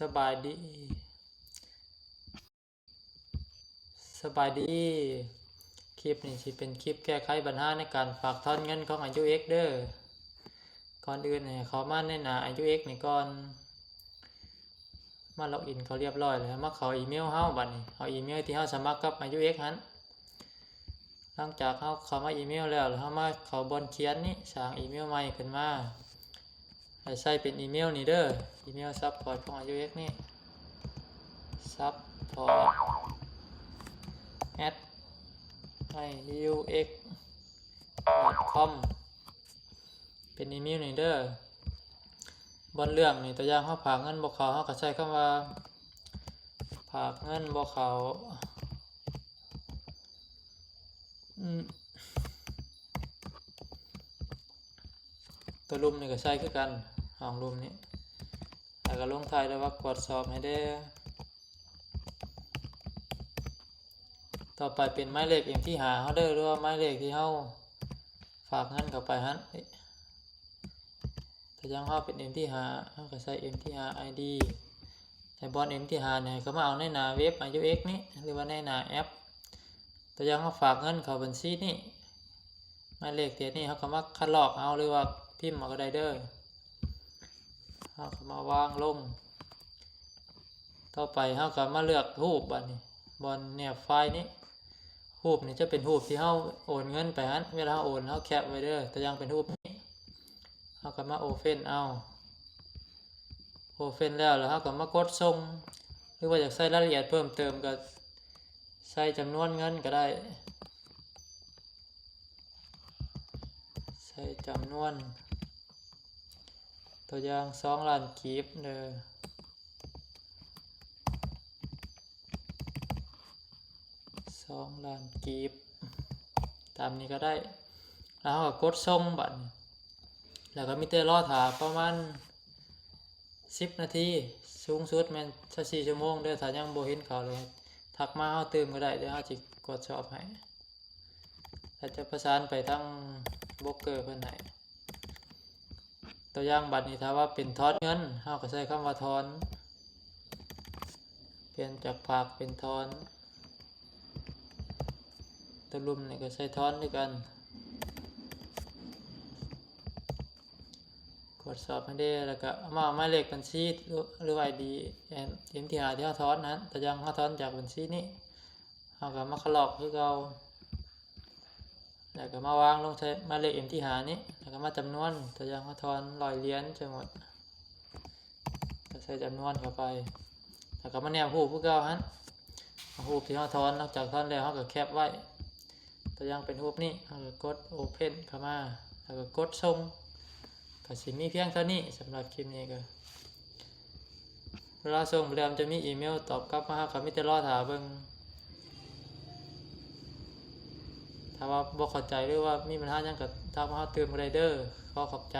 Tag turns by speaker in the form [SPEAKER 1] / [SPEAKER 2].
[SPEAKER 1] สบายดีสบายดีคลิปนี้สิเป็นคลิปแก้ไขปัญหาในการฝากถอนเงินของอายุ X เด้อก่อนอื่นให้เขามาในหน้าอายุ X นี่ก่อนมาล็อกอินเขาเรียบร้อยแล้วมาเข้าอีเมลเฮาบัดนี้เอาอีเมลที่เฮาสมัครกับอายุ X หันหลังจากเฮาเข้ามาอีเมลแล้วเฮามาเข้าบนเขียนนี้สร้างอีเมลใหม่ขึ้นมาให้ใส่เป็นอีเมลนี่เด้ออีเมลซัพพอร์ตของอายุ X นี่support @iux.com เป็นอีเมลนี่เด้อบนเรื่องนี่ตัวอย่างเฮาฝากเงินบ่เข้าเฮาก็ใช้คำว่าฝากเงินบ่เข้าตัวรุมนี่ก็ใช้คือกันห้องรุมนี่แล้วก็ลงท้ายด้วยว่ากดสอบให้ได้ต่อไปเป็นหมายเลขที่หาเฮาเด้อหรือว่าหมายเลขที่เฮาฝากเงินเข้าไปหั่นถ้ายังเฮาเป็นที่หาเฮาก็ใส่ที่หา ID แต่บอนที่หาเนี่ยก็มาเอาในหน้าเว็บอายุ X นี้หรือว่าในหน้าแอปถ้ายังเฮาฝากเงินเข้าบัญชีนี้หมายเลขนี้เฮาก็มาคัดลอกเอาหรือว่าพิมพ์เอาก็ได้เด้อเฮาก็มาวางลงต่อไปเฮาก็มาเลือกรูปบัดนี้บนเนี่ยไฟล์นี้รูปนี่จะเป็นรูปที่เฮาโอนเงินไปหั่นเวลาโอนเฮาแคปไว้เด้อแต่ยังเป็นรูปนี้เฮาก็มาโอเพ่นเอาโอเพ่นแล้วเฮาก็มากดส่งหรือว่าอยากใส่รายละเอียดเพิ่มเติมก็ใส่จำนวนเงินก็ได้ใส่จำนวนตัวอย่าง2 ล้านกีบเด้อ2 ล้านกีบตามนี้ก็ได้แล้วก็กดส่งบัดแล้วก็มีแต่รอถ่าประมาณ10 นาทีสูงสุดแม่น4 ชั่วโมงเด้อถ้ายังบ่เห็นเขาเลยทักมาเฮาเติมก็ได้เดี๋ยวเฮาสิกดสอบให้แล้วจะประสานไปทางโบรกเกอร์เพิ่นให้ตัวอย่างบัดนี้ถ้าว่าเป็นถอนเงินเฮาก็ใช้คำว่าถอนเปลี่ยนจากฝากเป็นถอนตัวรุมนี่ก็ใช้ถอนด้วยกันกดสอบให้ได้แล้วก็มาหมายเลขบัญชีหรือ ID ที่หาที่เฮาถอนนั้นแต่ยังเฮาถอนจากบัญชีนี้เฮาก็มาคลอกคือเก่าแล้วก็มาวางลงใช้หมายเลขที่หานี้แล้วก็มาจำนวนแต่ยังเฮาถอน100 เหรียญจะหมดก็ใส่จำนวนเข้าไปแล้วก็มาแนบรูปคือเก่าหั่นรูปที่เฮาถอนนอกจากถอนแล้วเฮาก็แคปไว้ตัวอย่างเป็นรูปนี้เฮาก็กด Open เข้ามาแล้วก็กดส่งก็สิมีเพียงเท่านี้สำหรับคลิปนี้ก็เวลาส่งไปแล้วจะมีอีเมลตอบกลับมาก็มีแต่รอท่าเบิ่งถ้าว่าบ่เข้าใจหรือว่ามีปัญหาหยังก็ทักมาหาเติมก็ได้เด้อขอขอบใจ